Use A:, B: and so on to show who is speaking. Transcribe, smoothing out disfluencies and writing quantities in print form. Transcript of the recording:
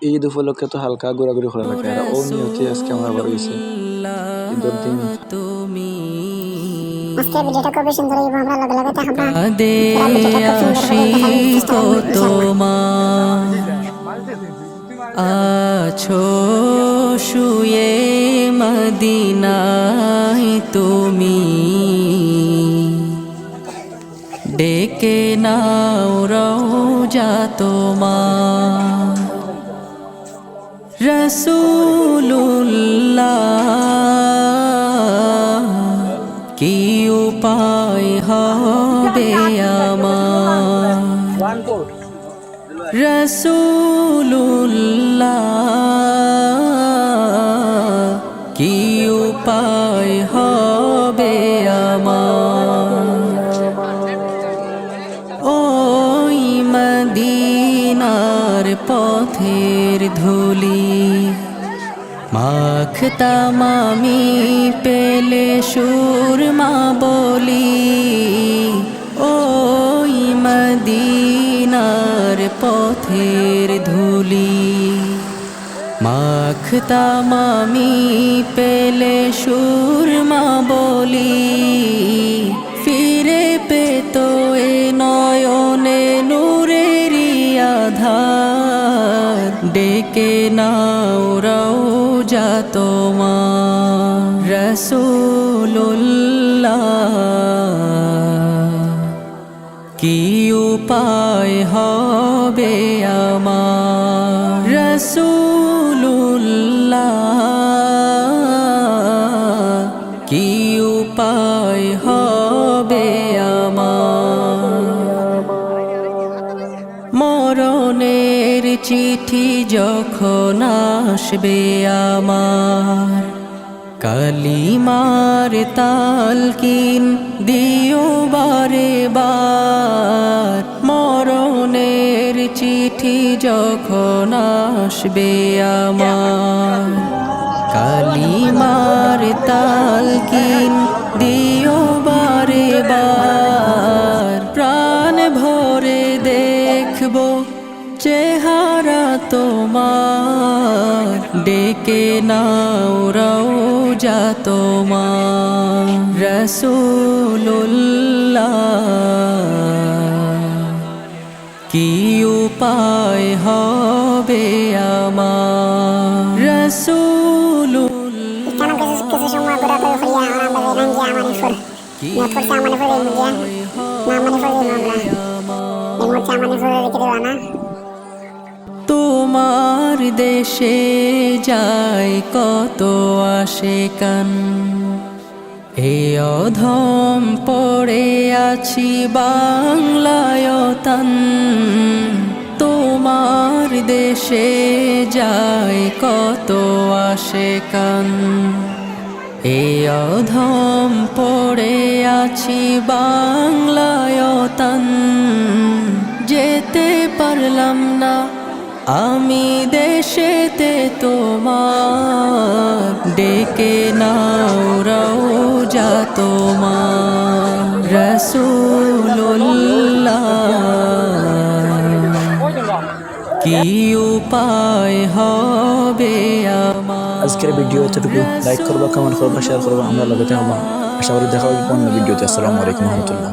A: ঈদ উপলক্ষে তো হালকা ঘোরাঘুরি করা লাগে আর ও নিয়তে আজকে আমরা আবার হয়েছে ঈদের দিন।
B: আজকে ভিডিওটা খুব সুন্দর হইব, আমরা লগে লগে দেখাবো।
C: দে আসি তোমার আছো শুয়ে মদিনায় তুমি, ডেকে নাও রওজা তোমার। রাসূলুল্লাহ কি উপায় হবে আমার, রাসূলুল্লাহ কি উপায় হবে আমার। ওই মদিনার পথের ধুলি মাখতাম আমি পেলে সুরমা বলি, ওই মদিনার পথের ধুলি মাখতাম আমি পেলে সুরমা বলি। ফিরে পেত এ নয়নে নূরেরি আধার, ডেকে নাও রওজা তোমার। রাসূলুল্লাহ কি উপায় হবে আমার, রাসূলুল্লাহ কি উপায় হবে আমার। মরণের চিঠি যখন আসবে আমার, কালিমার তালকিন দিও বারে বার। মরণের চিঠি যখন আসবে আমার, কালিমার তালকিন দিও বারে বার। প্রাণ ভরে দেখবো চেহারা তোমার, ডেকে নাও রওজা তোমার। রাসূলুল্লাহ কি উপায় হবে আমার, রাসূলুল্লাহ
B: কিছু সময় ঘোরাঘুরি করিয়া আমরা বেরান যে আমানিফুর নতুন আমানিফুর এই মিডিয়া না আমানিফুর এই মুহূর্তে আমানিফুর রেখে দেওয়া না।
C: তোমার দেশে যায় কত আশিকান, এ অধম পড়ে আছি বাংলায় তান। তোমার দেশে যায় কত আশিকান, এ অধম পড়ে আছি বাংলায় তান। যেতে পারলাম না আমি দেশেতে তোমার, ডেকে নাও রওজা তোমার। রাসূলুল্লাহ কি উপায় হবে আমার।
A: আজকের ভিডিও এতটুকু। লাইক করবা, কমেন্ট করবা, শেয়ার করবা, আমরা লগে থাকবা। আশা করি দেখা হবে অন্য ভিডিওতে। আসসালামু আলাইকুম রহমতুল্লাহ।